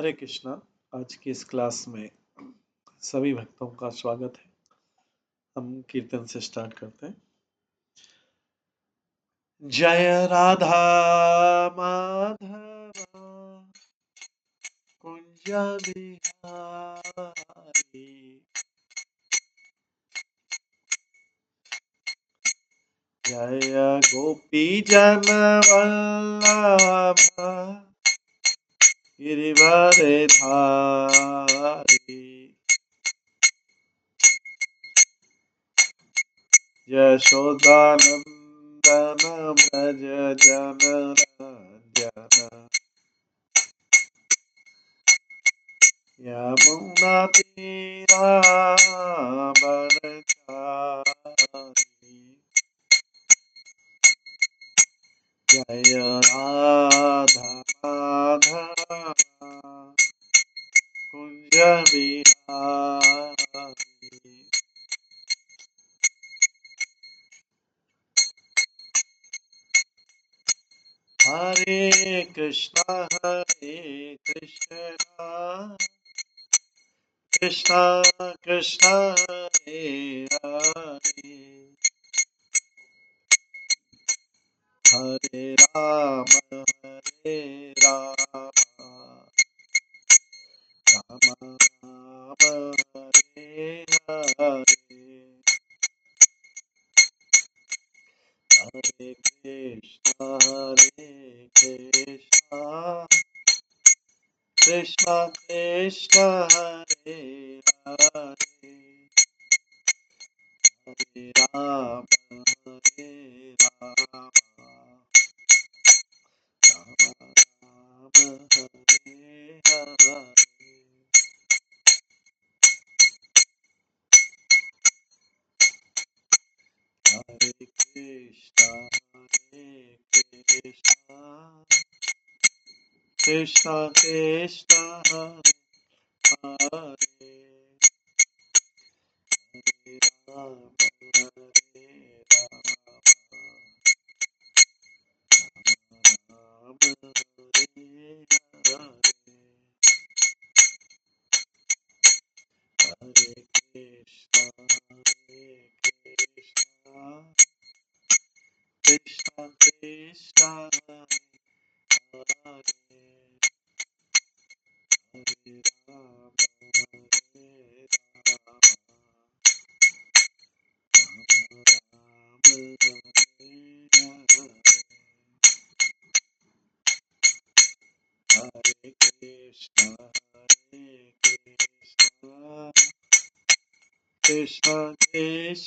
हरे कृष्णा। आज की इस क्लास में सभी भक्तों का स्वागत है। हम कीर्तन से स्टार्ट करते हैं। जय राधा माधव कुंज बिहारी, जय गोपी जन वल्लभ गिरिवर धारी, यशोदानंदन ब्रज जन रंजन, यमुना तीरा वनचारी, जय राधा माधव कुंज बिहारी। हरे कृष्णा कृष्णा कृष्णा हरे हरे, हरे राम राम राम हरे हरे, हरे कृष्णा कृष्णा कृष्णा हरे हरे, हरे Ram Ram Hare Hare. Hare Krishna, Krishna Krishna, Hare Hare, Hare Rama, Rama Hare Hare, Hare Krishna, Krishna Krishna, Hare Hare, Hare Rama, Hare Krishna, Krishna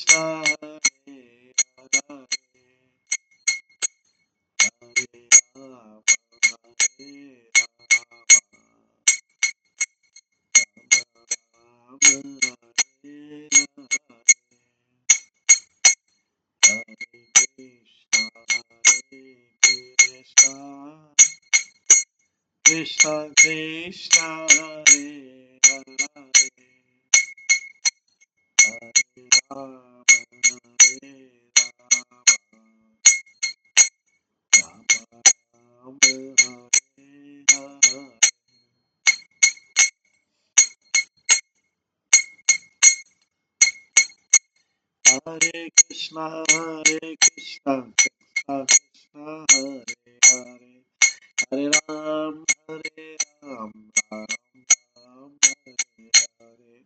Krishna, Hare Hare, Hare Rama, Rama Rama, Hare Hare, Krishna Krishna, Hare Hare, Hare Rama, Rama Rama, Hare Hare. Hare Krishna, Krishna Krishna, Hare Hare, Hare Ram, Ram Ram, Hare Hare,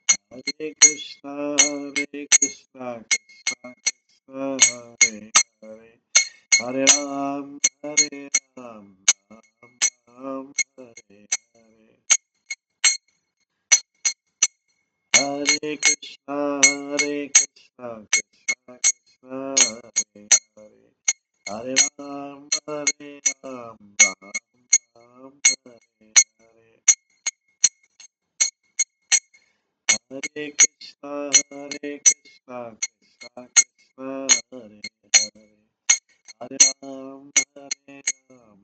Hare Krishna, Krishna Krishna, Hare Hare, Hare Ram, Ram Ram, Hare Hare, Hare Krishna, Krishna Krishna, Hare Hare, Hare Ram, Ram Ram, Hare Hare, Hare Krishna, Krishna Krishna, Hare Hare, Hare Ram, Ram Ram,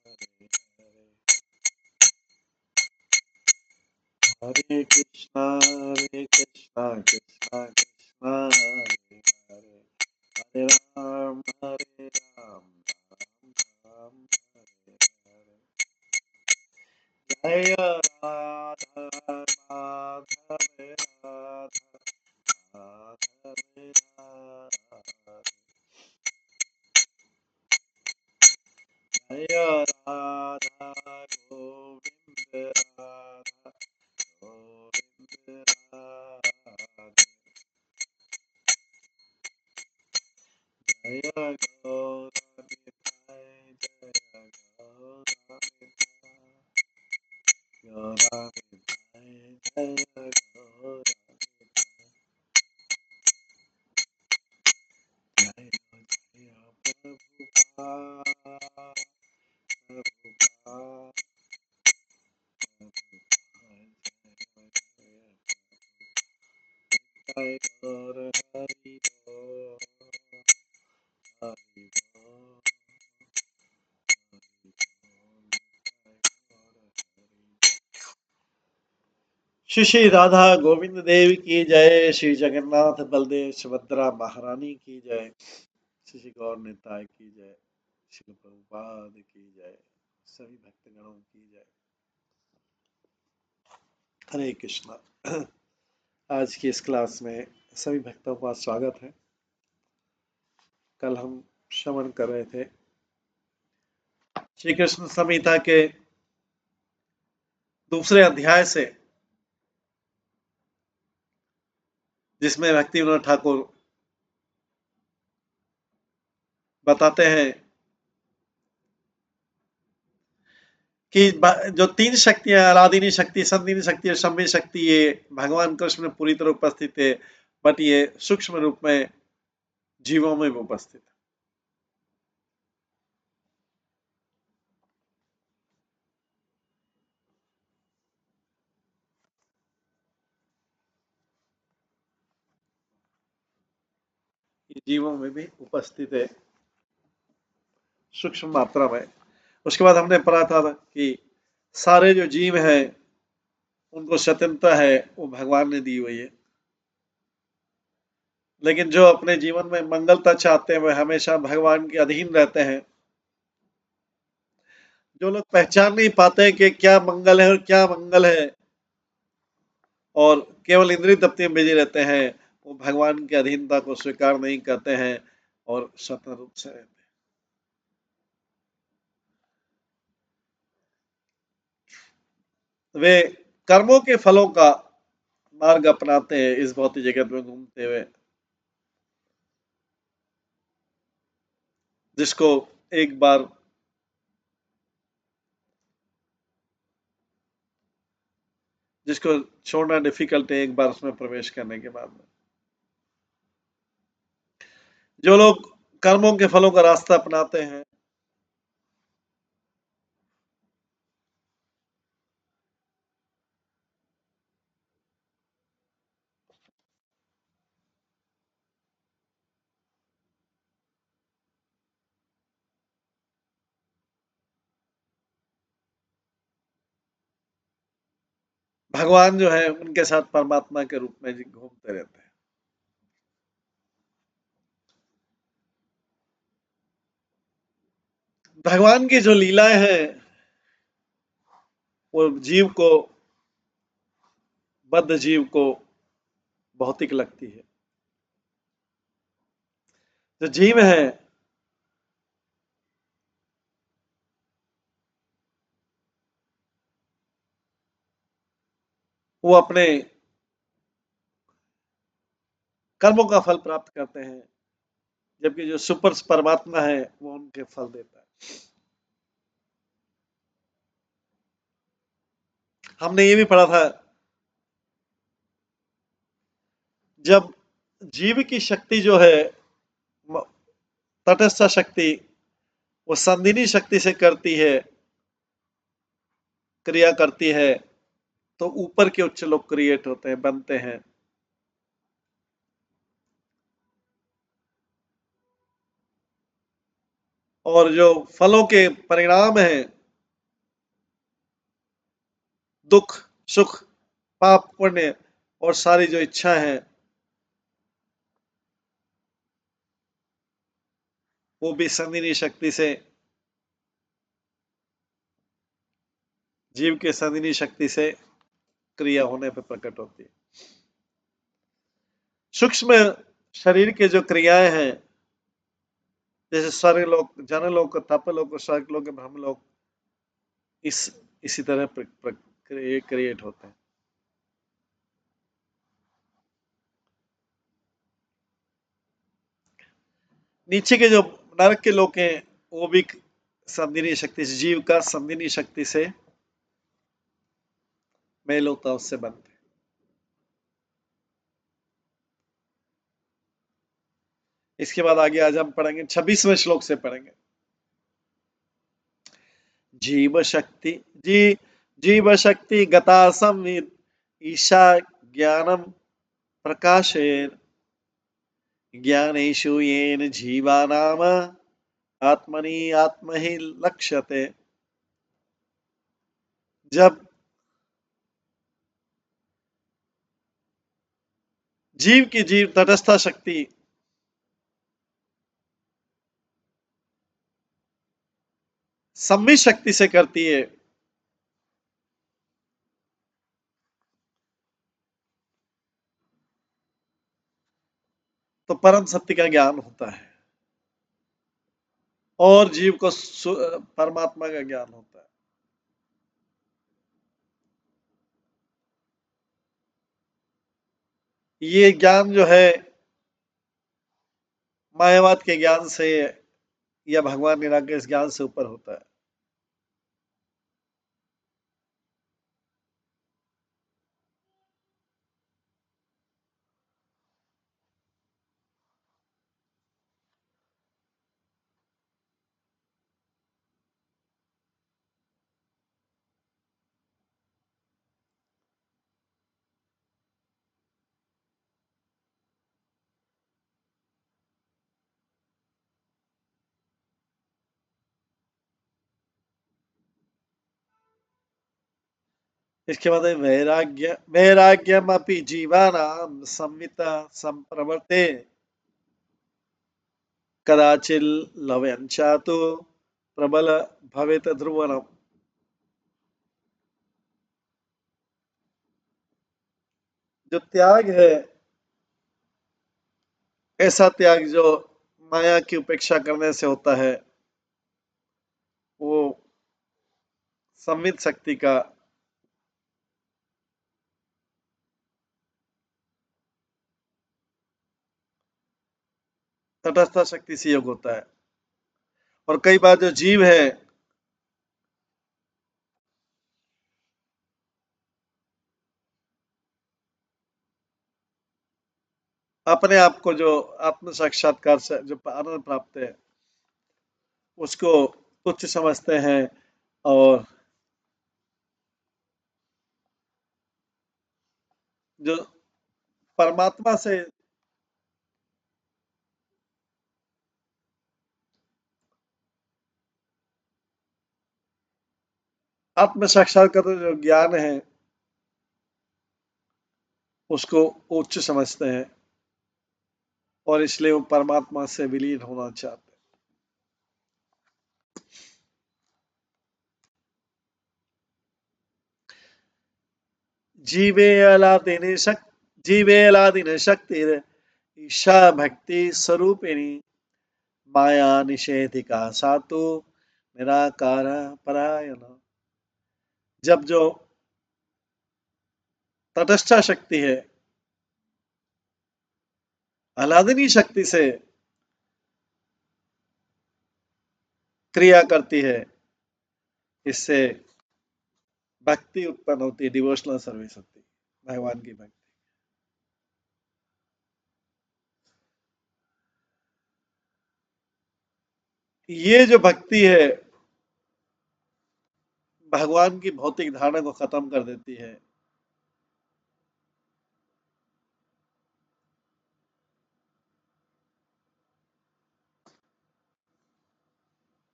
Hare Hare, Hare Krishna, Krishna Krishna, Hare Hare, Hare Ram, Ram Ram, जय राधा माधव राधा माधव राधा जय राधा गोविंद राधा गोविंद राधा जय गौर निताय जय गौर निताय गौर निताय जय गौर निताय जय जय प्रभुपाद प्रभुपाद जय गौर हरि बोल हरि बोल हरि बोल जय गौर हरि श्री श्री राधा गोविंद देव की जय। श्री जगन्नाथ बलदेव सुभद्रा महारानी की जय। श्री श्री गौर निताय की जय। श्री प्रभुपाद की जय। सभी भक्तगणों की जय। हरे कृष्णा। आज की इस क्लास में सभी भक्तों का स्वागत है। कल हम श्रवण कर रहे थे श्री कृष्ण संहिता के दूसरे अध्याय से, जिसमें भक्ति विनोद ठाकुर बताते हैं कि जो तीन शक्तियां, आराधनी शक्ति, संदिनी शक्ति और संबित शक्ति, ये भगवान कृष्ण में पूरी तरह उपस्थित है, बट ये सूक्ष्म रूप में जीवों में भी उपस्थित है। ये जीवों में भी उपस्थित है सूक्ष्म मात्रा में। उसके बाद हमने पढ़ा था कि सारे जो जीव हैं उनको स्वतंत्रता है, वो भगवान ने दी हुई है, लेकिन जो अपने जीवन में मंगलता चाहते हैं वे हमेशा भगवान के अधीन रहते हैं। जो लोग पहचान नहीं पाते कि क्या मंगल है और क्या मंगल है और केवल इंद्रिय तृप्ति में बिजी रहते हैं, वो भगवान की अधीनता को स्वीकार नहीं करते हैं और स्वतंत्र रूप से रहते हैं। वे कर्मों के फलों का मार्ग अपनाते हैं इस भौतिक जगत में घूमते हुए, जिसको एक बार जिसको छोड़ना डिफिकल्ट है एक बार उसमें प्रवेश करने के बाद में। जो लोग कर्मों के फलों का रास्ता अपनाते हैं, भगवान जो है उनके साथ परमात्मा के रूप में घूमते रहते हैं। भगवान की जो लीलाएं हैं वो जीव को, बद्ध जीव को भौतिक लगती है। जो जीव है वो अपने कर्मों का फल प्राप्त करते हैं, जबकि जो सुपर परमात्मा है वो उनके फल देता है। हमने ये भी पढ़ा था, जब जीव की शक्ति जो है तटस्थ शक्ति वो संदिनी शक्ति से करती है, क्रिया करती है, तो ऊपर के उच्च लोग क्रिएट होते हैं, बनते हैं। और जो फलों के परिणाम हैं, दुख सुख पाप पुण्य और सारी जो इच्छा है, वो भी संदिनी शक्ति से जीव के संधिनी शक्ति से क्रिया होने पर प्रकट होती है। सूक्ष्म शरीर के जो क्रियाएं हैं, जैसे स्वर्गलोक, जनलोक, तपलोक, स्वर्गलोक, ब्रह्मलोक, इसी तरह क्रिएट होते हैं। नीचे के जो नरक के लोग हैं वो भी संधिनी शक्ति से, जीव का संधिनी शक्ति से मेल होता है, उससे बनते हैं। इसके बाद आगे आज हम पढ़ेंगे 26वें श्लोक से पढ़ेंगे। जीव शक्ति जीव शक्ति गता संविद ईशा ज्ञानम प्रकाशेन ज्ञानेषु येन जीवानाम आत्मनि आत्महि लक्ष्यते। जब जीव की जीव तटस्था शक्ति संमित शक्ति से करती है, तो परम सत्य का ज्ञान होता है और जीव को परमात्मा का ज्ञान होता है। ये ज्ञान जो है मायावाद के ज्ञान से या भगवान निराकार इस ज्ञान से ऊपर होता है। इसके बाद वैराग्यम अपि जीवानां संवित संप्रवर्ते कदाचिल लवयंचातु प्रबल भवेत ध्रुवनम। जो त्याग है, ऐसा त्याग जो माया की उपेक्षा करने से होता है, वो संवित शक्ति का तटस्थ शक्ति से योग होता है। और कई बार जो जीव है अपने आप को जो आत्म साक्षात्कार से जो आनंद प्राप्त है उसको तुच्छ समझते हैं और जो परमात्मा से आत्म साक्षात्कार जो ज्ञान है उसको उच्च समझते हैं और इसलिए वो परमात्मा से विलीन होना चाहते हैं। जीवेलादिन शक्तिर ईशा भक्ति स्वरूपिणी माया निषेधिका सातु निराकार परायण। जब जो तटस्थ शक्ति है आह्लादनी शक्ति से क्रिया करती है, इससे भक्ति उत्पन्न होती है, डिवोशनल सर्विस होती है, भगवान की भक्ति। ये जो भक्ति है भगवान की भौतिक धारणा को खत्म कर देती है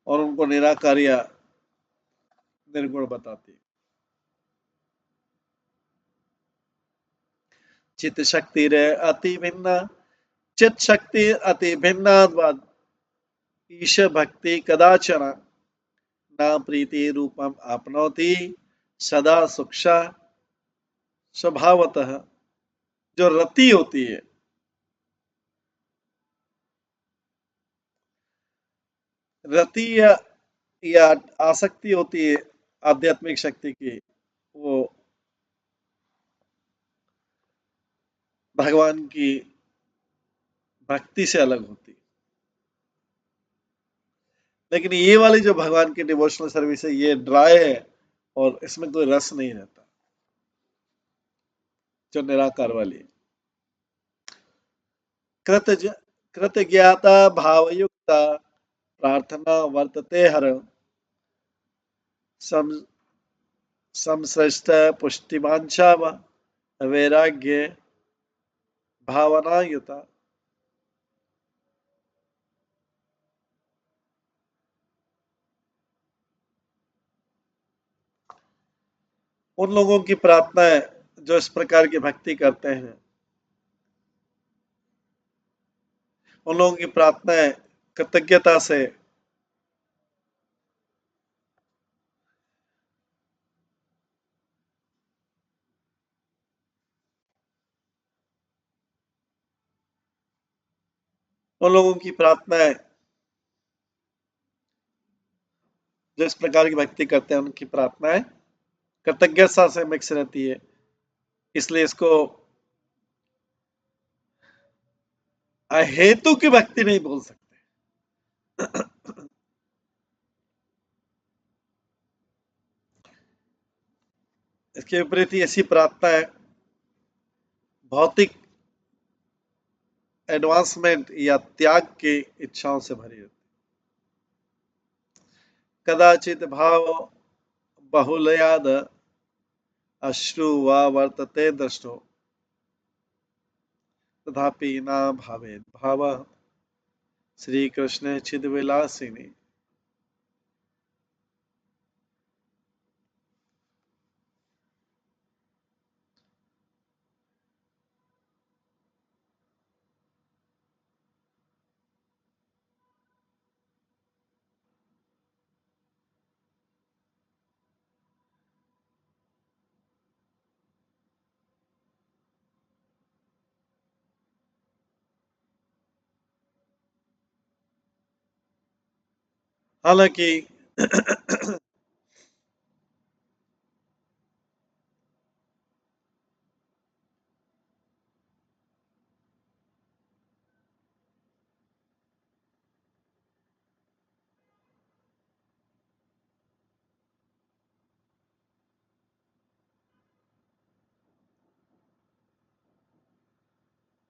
और उनको निराकारिया निर्गुण बताती है। चित्त शक्ति रे अति भिन्ना चित्त शक्ति अति भिन्ना ईश भक्ति कदाचन न प्रीति रूपम आपनोति सदा सुक्षा स्वभावतः, जो रति होती है, रति या आसक्ति होती है आध्यात्मिक शक्ति की, वो भगवान की भक्ति से अलग होती है। लेकिन ये वाली जो भगवान की डिवोशनल सर्विस है, ये ड्राई है और इसमें कोई रस नहीं रहता, जो निराकार वाली है। कृत कृत ज्ञाता भावयुक्ता प्रार्थना वर्तते हर, सम संश्रेष्ठ पुष्टिवांछा वैराग्य भावना युता। उन लोगों की प्रार्थनाएं जो इस प्रकार की भक्ति करते हैं, उन लोगों की प्रार्थनाएं कृतज्ञता से, उन लोगों की प्रार्थनाएं जो इस प्रकार की भक्ति करते हैं, उनकी प्रार्थनाएं कृतज्ञता से मिक्स रहती है। इसलिए इसको हेतु की भक्ति नहीं बोल सकते। इसके विपरीत ही ऐसी प्रार्थनाएं भौतिक एडवांसमेंट या त्याग की इच्छाओं से भरी होती। कदाचित भाव बहुलयाद अश्रु वा वर्तते दृष्टो, तथापि न भावेद भाव श्री कृष्ण चिदविलासिनी। हालांकि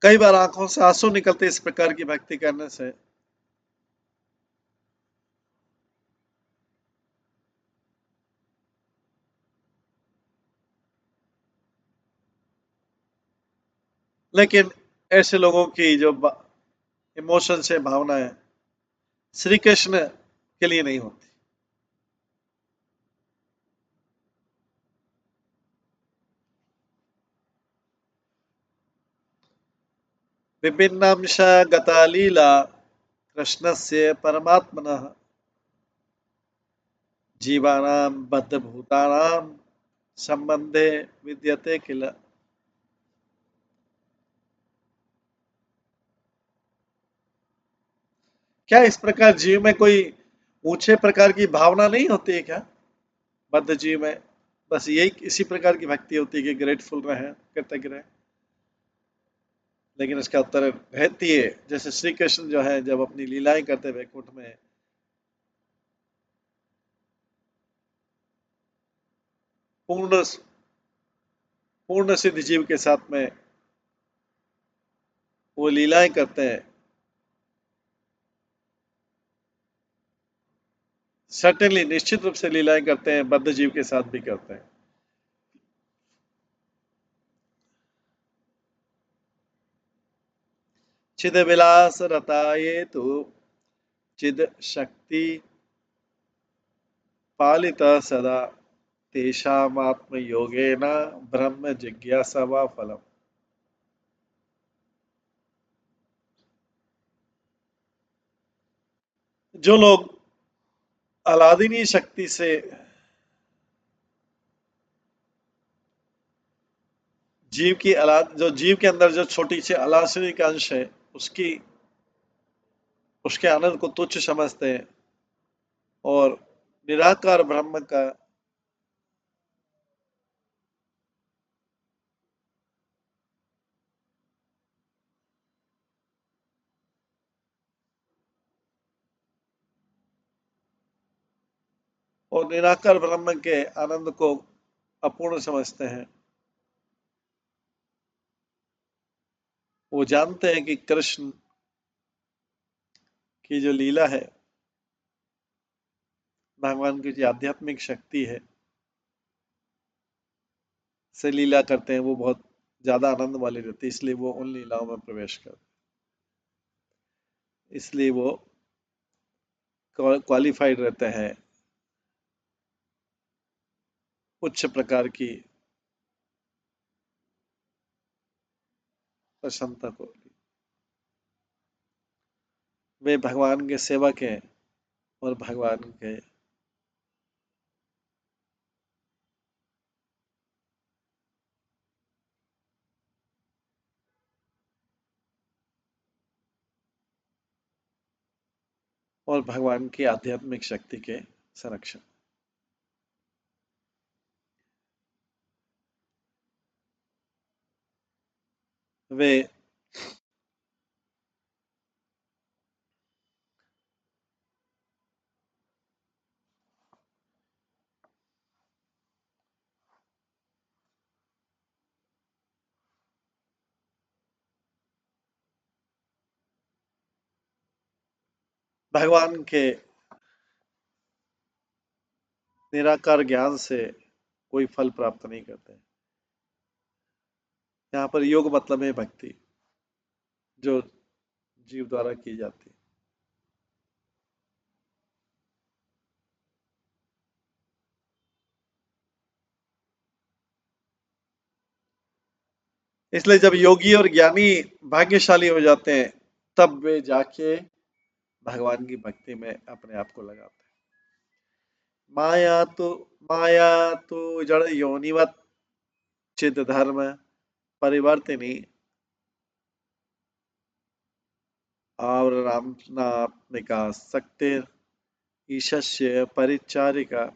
कई बार आंखों से आंसू निकलते इस प्रकार की भक्ति करने से, लेकिन ऐसे लोगों की जो इमोशन से भावनाएं श्री कृष्ण के लिए नहीं होती। विभिन्नांश गता लीला कृष्णस्य परमात्मनः जीवानां बद्धभूतानां संबंधे विद्यते किल। क्या इस प्रकार जीव में कोई ऊंचे प्रकार की भावना नहीं होती है क्या? बद्ध जीव में बस यही इसी प्रकार की भक्ति होती है कि ग्रेटफुल रहे, कृतज्ञ रहे। लेकिन इसका उत्तर रहती है, जैसे श्री कृष्ण जो है जब अपनी लीलाएं करते वैकुंठ में, पूर्ण पूर्ण सिद्ध जीव के साथ में वो लीलाएं करते हैं, सर्टेनली निश्चित रूप से लीलाएं करते हैं, बद्ध जीव के साथ भी करते हैं। चिद विलास रताये तो चिद शक्ति पालित सदा तेषामात्म योगेन ब्रह्म जिज्ञासा वा फलम। जो लोग अलादीनी शक्ति से जो जीव के अंदर जो छोटी सी अलासनी का अंश है, उसकी उसके आनंद को तुच्छ समझते हैं और निराकार ब्रह्म का और निराकार ब्रह्म के आनंद को अपूर्ण समझते हैं। वो जानते हैं कि कृष्ण की जो लीला है, भगवान की जो आध्यात्मिक शक्ति है से लीला करते हैं, वो बहुत ज्यादा आनंद वाली रहती है, इसलिए वो उन लीलाओं में प्रवेश करते हैं। इसलिए वो क्वालिफाइड रहते हैं उच्च प्रकार की प्रसन्नता को। वे भगवान के सेवक हैं और भगवान के और भगवान की आध्यात्मिक शक्ति के संरक्षक। वे भगवान के निराकार ज्ञान से कोई फल प्राप्त नहीं करते। यहाँ पर योग मतलब है भक्ति, जो जीव द्वारा की जाती है। इसलिए जब योगी और ज्ञानी भाग्यशाली हो जाते हैं, तब वे जाके भगवान की भक्ति में अपने आप को लगाते हैं। माया तो माया तो जड़ योनिवत चिद धर्म परिवर्तिनी आवरणात्मिका शक्तिर ईशस्य परिचारिका।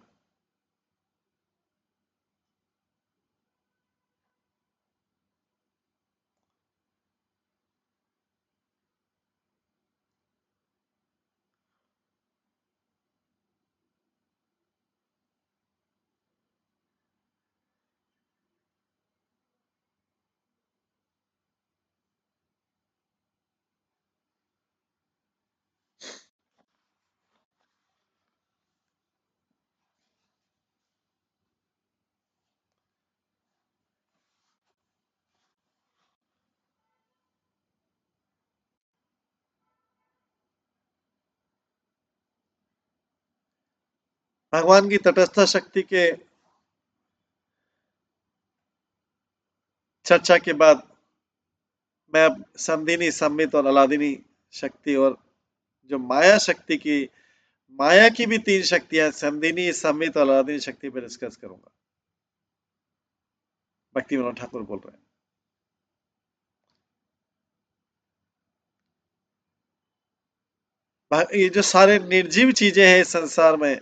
भगवान की तटस्थ शक्ति के चर्चा के बाद मैं अब संधिनी संबित और अलादिनी शक्ति और जो माया शक्ति की माया की भी तीन शक्तियां संधिनी संबित और अलादिनी शक्ति पर डिस्कस करूंगा। भक्ति विनोद ठाकुर बोल रहे हैं। ये जो सारे निर्जीव चीजें हैं इस संसार में,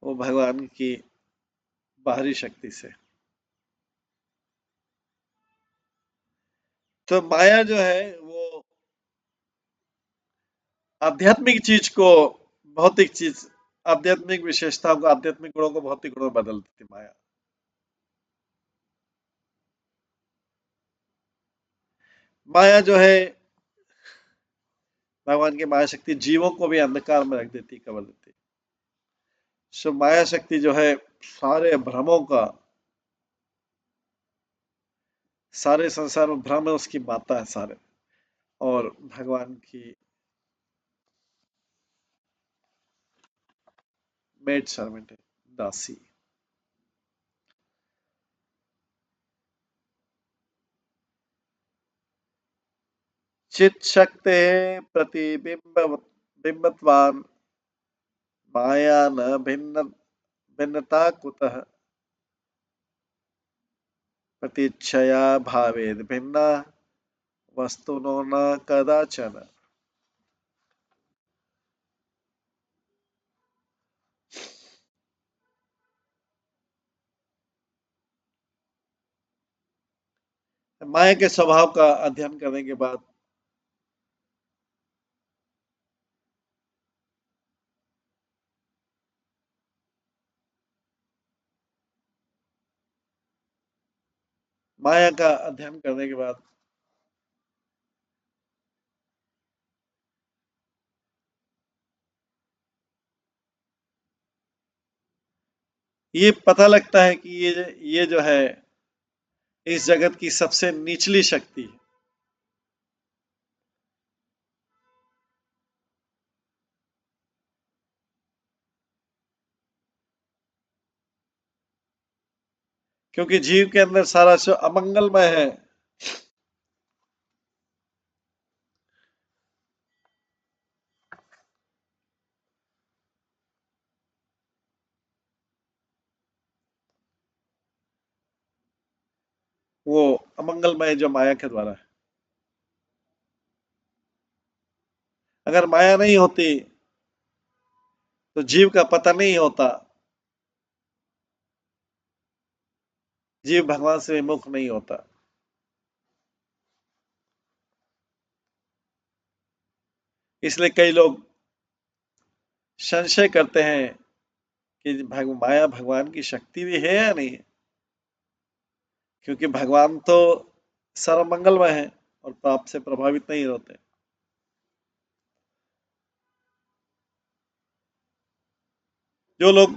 वो भगवान की बाहरी शक्ति से। तो माया जो है वो आध्यात्मिक चीज को भौतिक चीज, आध्यात्मिक विशेषताओं को, आध्यात्मिक गुणों को भौतिक गुणों में बदल देती माया। माया जो है, भगवान की माया शक्ति जीवों को भी अंधकार में रख देती, कबल देती। सो माया शक्ति जो है सारे भ्रमों का, सारे संसार में भ्रम है उसकी माता है सारे, और भगवान की मेड सर्वेंट है, दासी। चित शक्ति प्रतिबिंब बिंबत्वान माया न भिन्न भिन्नता कुतः। प्रतीक्षया भावेद भिन्ना वस्तुनो न कदाचन। माया के स्वभाव का अध्ययन करने के बाद माया का अध्ययन करने के बाद ये पता लगता है कि ये जो है इस जगत की सबसे निचली शक्ति है। क्योंकि जीव के अंदर सारा जो अमंगलमय है वो अमंगलमय जो माया के द्वारा है। अगर माया नहीं होती तो जीव का पता नहीं होता, जीव भगवान से विमुख नहीं होता। इसलिए कई लोग संशय करते हैं कि माया भगवान की शक्ति भी है या नहीं, क्योंकि भगवान तो सर्वमंगलमय है और पाप से प्रभावित नहीं होते। जो लोग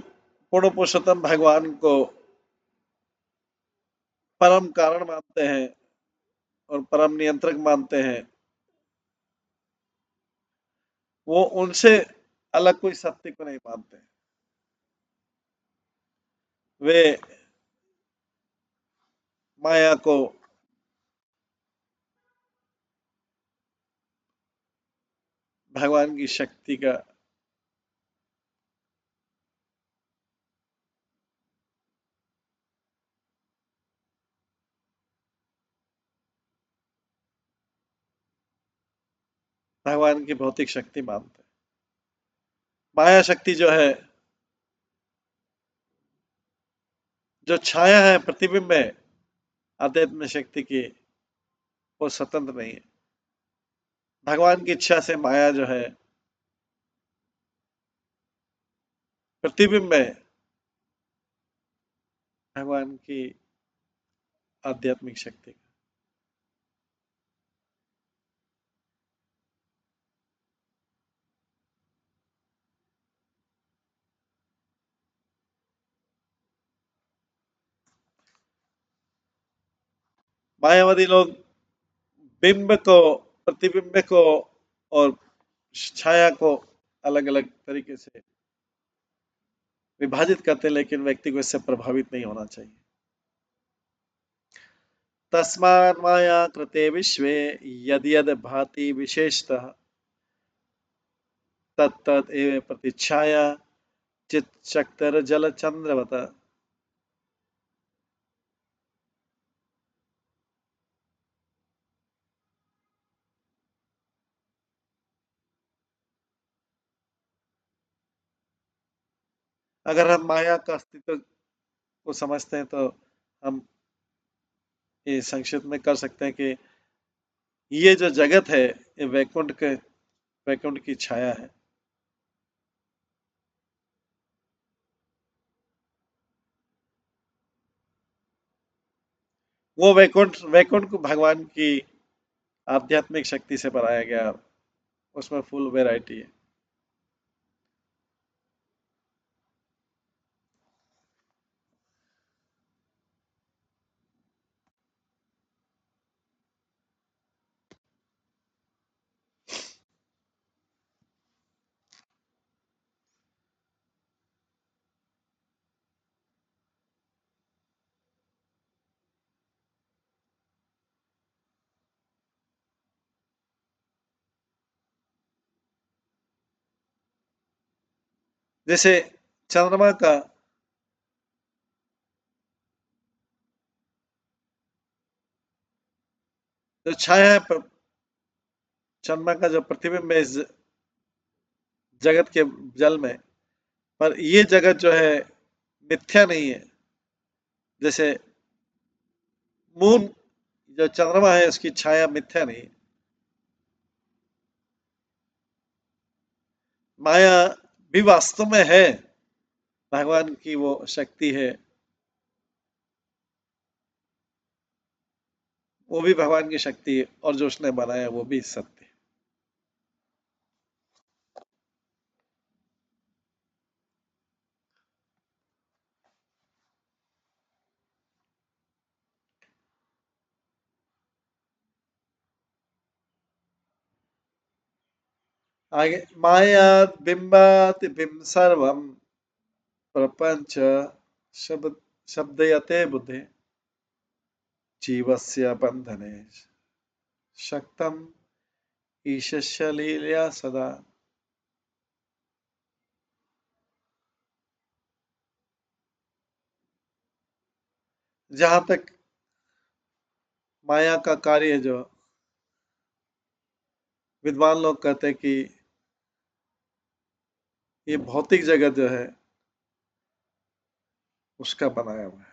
पूर्ण पुरुषोत्तम भगवान को परम कारण मानते हैं और परम नियंत्रक मानते हैं, वो उनसे अलग कोई सत्य को नहीं मानते। वे माया को भगवान की शक्ति का भगवान की भौतिक शक्ति मानते हैं। माया शक्ति जो है, जो छाया है, प्रतिबिंब है आध्यात्म शक्ति की, वो स्वतंत्र नहीं है। भगवान की इच्छा से माया जो है प्रतिबिंब है भगवान की आध्यात्मिक शक्ति का। मायावादी लोग बिंब को, प्रतिबिंब को और छाया को अलग अलग तरीके से विभाजित करते हैं, लेकिन व्यक्ति को इससे प्रभावित नहीं होना चाहिए। तस्मात् माया कृते विश्वे यद यद भाति विशेषतः तत्तत् एव प्रतिच्छाया चिच्चक्तर जल चंद्रवत। अगर हम माया का अस्तित्व को समझते हैं तो हम ये संक्षिप्त में कर सकते हैं कि ये जो जगत है ये वैकुंठ की छाया है। वो वैकुंठ वैकुंठ को भगवान की आध्यात्मिक शक्ति से बनाया गया, उसमें फुल वैरायटी है। जैसे चंद्रमा का जो छाया है चंद्रमा का जो प्रतिबिंब है इस जगत के जल में, पर ये जगत जो है मिथ्या नहीं है। जैसे मून, जो चंद्रमा है उसकी छाया मिथ्या नहीं है। माया भी वास्तव में है, भगवान की वो शक्ति है, वो भी भगवान की शक्ति है, और जो उसने बनाया वो भी सत्य है। आगे, माया बिंबाति बिंब सर्वम प्रपंच शब्द शब्दयते बुद्धि जीवस्य बंधने शक्तम ईशस्य लीलया सदा। जहां तक माया का कार्य है, जो विद्वान लोग कहते हैं कि ये भौतिक जगत जो है उसका बनाया हुआ है।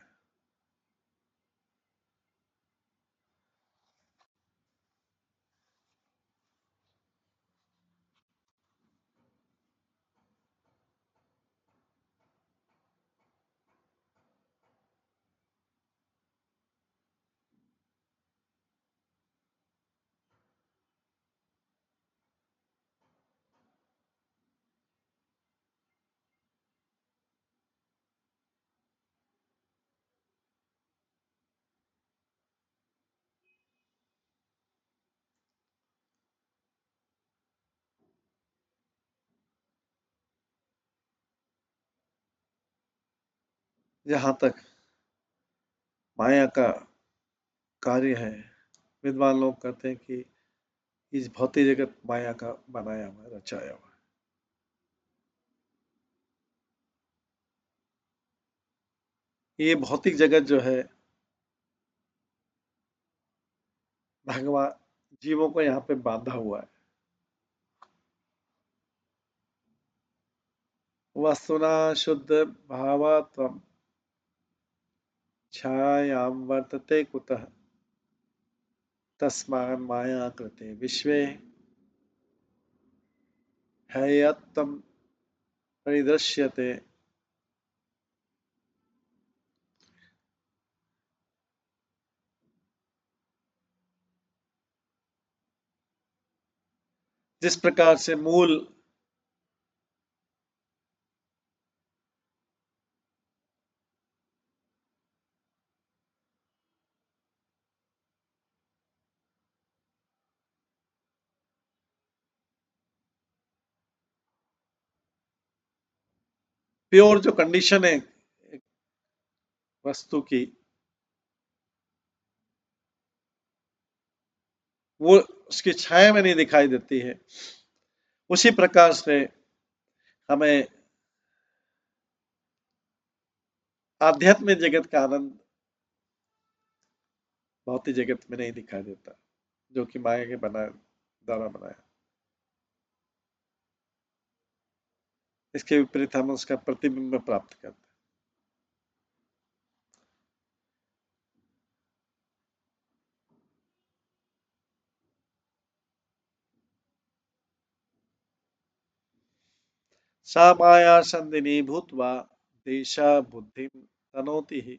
जहां तक माया का कार्य है, विद्वान लोग कहते हैं कि इस भौतिक जगत माया का बनाया हुआ है, रचाया हुआ है। ये भौतिक जगत जो है भगवान जीवों को यहाँ पे बांधा हुआ है। वस्तुना शुद्ध भावात्वम छायां वर्तते कुतः तस्मान् माया कृते विश्वे हैयत्तम परिदृश्यते। जिस प्रकार से मूल प्योर जो कंडीशन है एक वस्तु की, वो उसकी छाया में नहीं दिखाई देती है, उसी प्रकार से हमें आध्यात्मिक जगत का आनंद भौतिक जगत में नहीं दिखाई देता, जो कि माया के द्वारा बनाया। इसके विपरीत हम उसका प्रतिबिंब प्राप्त करते हैं। सा माया संदिनी भूत्वा देशा बुद्धिं तनोति हि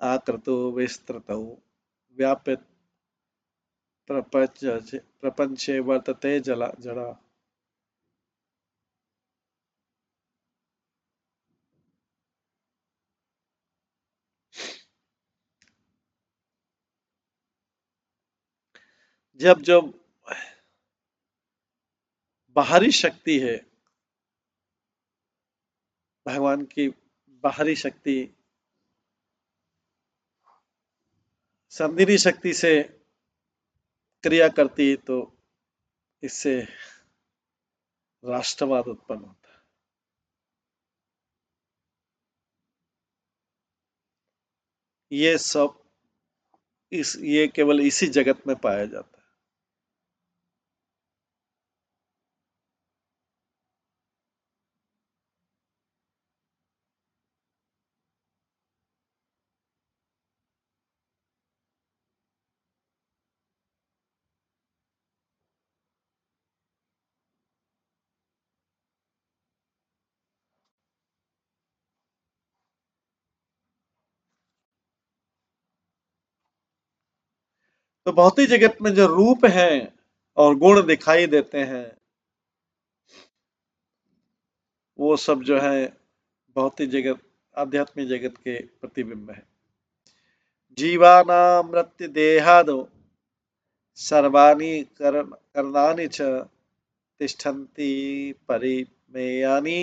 आकृतो विस्तृतौ व्याप्य प्रपंचे वर्तते जला जड़ा। जब जो बाहरी शक्ति है, भगवान की बाहरी शक्ति संदिनी शक्ति से क्रिया करती है, तो इससे राष्ट्रवाद उत्पन्न होता है। ये सब ये केवल इसी जगत में पाया जाता है। तो भौतिक जगत में जो रूप हैं और गुण दिखाई देते हैं, वो सब जो है भौतिक जगत, आध्यात्मिक जगत के प्रतिबिंब है। जीवानां मृत्युदेहादौ सर्वाणि करणानि च तिष्ठन्ति परिमेयानि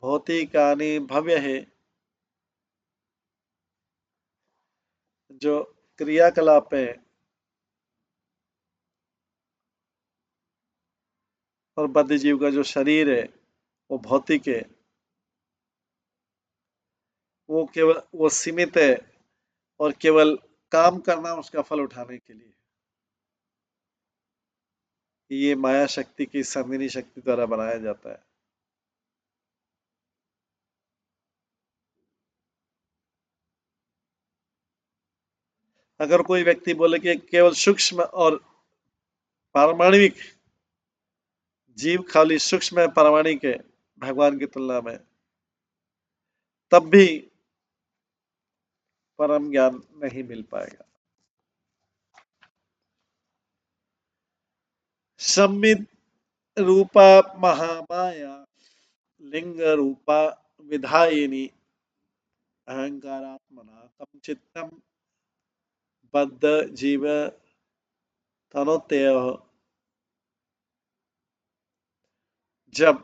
भौतिकानि भव्य है। जो क्रियाकलाप है और बद्ध जीव का जो शरीर है वो भौतिक है, वो केवल वो सीमित है और केवल काम करना उसका फल उठाने के लिए। ये माया शक्ति की संगिनी शक्ति द्वारा बनाया जाता है। अगर कोई व्यक्ति बोले कि केवल सूक्ष्म और पारमाणविक जीव खाली सूक्ष्म है, पारमाणिक है भगवान की तुलना में, तब भी परम ज्ञान नहीं मिल पाएगा। सम्मित रूपा महामाया लिंग रूपा विधायिनी अहंकारात्मना कम चित्तम बद्ध जीव तनोत्यय। जब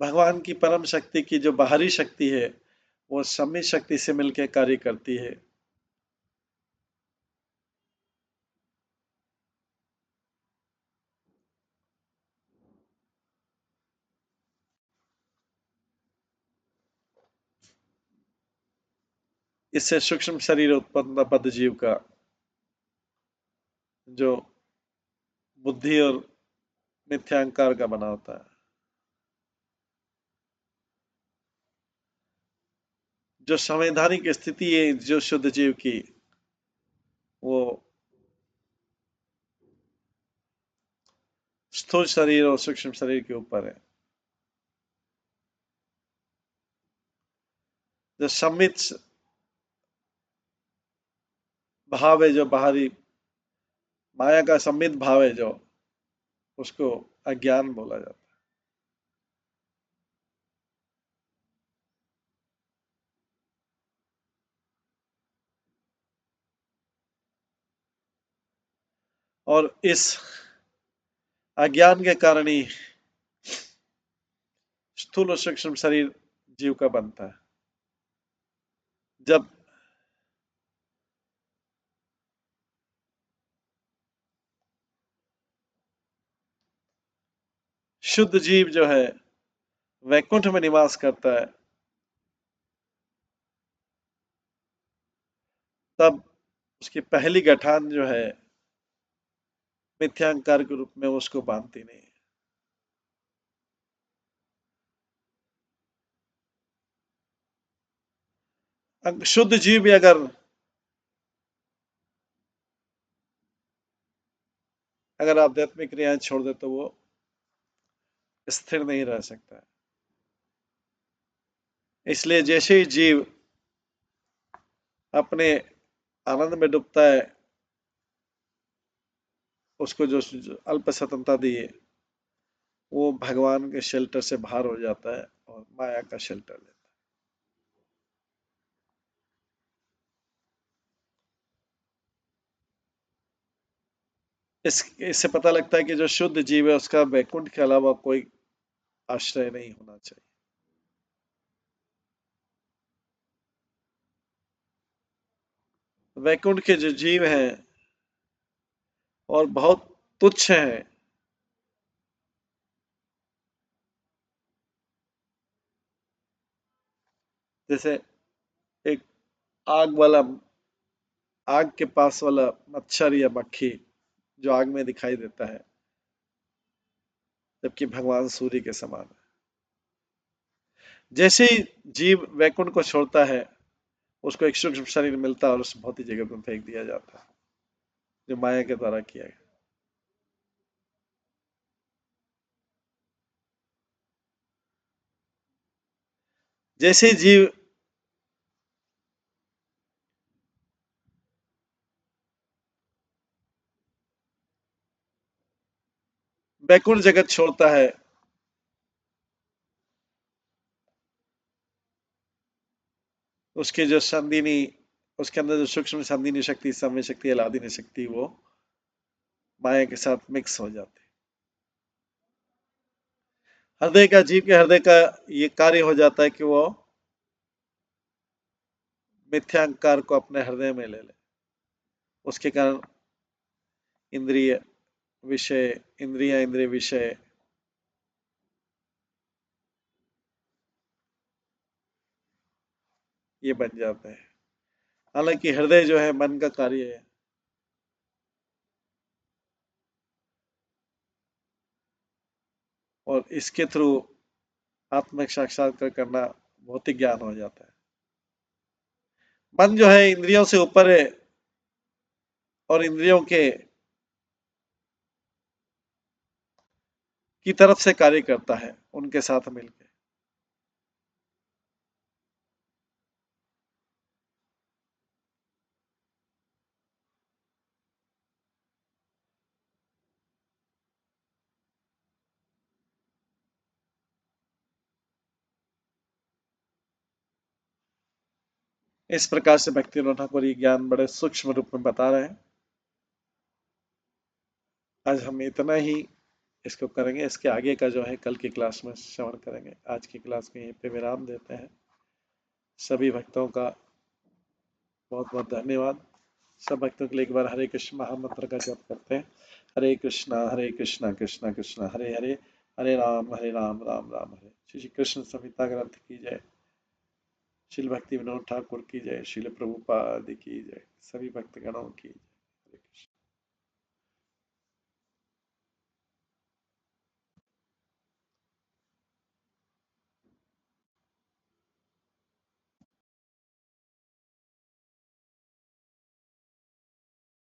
भगवान की परम शक्ति की जो बाहरी शक्ति है वो सम्मित शक्ति से मिलकर कार्य करती है, इससे सूक्ष्म शरीर उत्पन्न बद्ध जीव का जो बुद्धि और मिथ्यांकार का बना होता है, जो संवैधानिक स्थिति है जो शुद्ध जीव की, वो स्थूल शरीर और सूक्ष्म शरीर के ऊपर है। जो सम्मित भाव है, जो बाहरी माया का सम्मित भाव है, जो उसको अज्ञान बोला जाता है। और इस अज्ञान के कारण ही स्थूल और सूक्ष्म शरीर जीव का बनता है। जब शुद्ध जीव जो है वैकुंठ में निवास करता है, तब उसकी पहली गठान जो है मिथ्यांकार के रूप में उसको बांधती नहीं है। शुद्ध जीव भी अगर अगर आध्यात्मिक क्रियाएं छोड़ दे तो वो स्थिर नहीं रह सकता है। इसलिए जैसे ही जीव अपने आनंद में डूबता है, उसको जो अल्प स्वतंत्रता दी है, वो भगवान के शेल्टर से बाहर हो जाता है और माया का शेल्टर लेता है। इससे पता लगता है कि जो शुद्ध जीव है उसका वैकुंठ के अलावा कोई आश्रय नहीं होना चाहिए। वैकुंठ के जो जीव हैं और बहुत तुच्छ हैं, जैसे एक आग वाला, आग के पास वाला मच्छर या मक्खी जो आग में दिखाई देता है, जबकि भगवान सूर्य के समान है। जैसे ही जीव वैकुंठ को छोड़ता है, उसको एक सूक्ष्म शरीर मिलता है और उस भौतिक जगत में फेंक दिया जाता है, जो माया के द्वारा किया गया। जैसे ही जीव वैकुंठ जगत छोड़ता है, उसके जो संदिनी, उसके अंदर जो सूक्ष्म संदिनी शक्ति, समय शक्ति, अलादीनी शक्ति, वो माया के साथ मिक्स हो जाते हैं। हृदय का, जीव के हृदय का ये कार्य हो जाता है कि वो मिथ्यांकार को अपने हृदय में ले ले। उसके कारण इंद्रिय विषय, इंद्रिया, इंद्रिय विषय, ये बन जाते हैं। हालांकि हृदय जो है मन का कार्य है, और इसके थ्रू आत्मिक साक्षात्कार करना भौतिक ज्ञान हो जाता है। मन जो है इंद्रियों से ऊपर है और इंद्रियों के की तरफ से कार्य करता है उनके साथ मिलकर। इस प्रकार से भक्ति ठाकुर ये ज्ञान बड़े सूक्ष्म रूप में बता रहे हैं। आज हम इतना ही इसको करेंगे, इसके आगे का जो है कल की क्लास में श्रवण करेंगे। आज की क्लास में यहीं पे विराम देते हैं। सभी भक्तों का बहुत बहुत धन्यवाद। सब भक्तों के लिए एक बार हरे कृष्ण महामंत्र का जप करते हैं। हरे कृष्णा कृष्णा कृष्णा हरे हरे, हरे राम राम राम हरे। श्री कृष्ण संहिता ग्रंथ की जय। श्रील भक्ति विनोद ठाकुर की जय। श्रील प्रभुपाद की जय। सभी भक्तगणों की जय।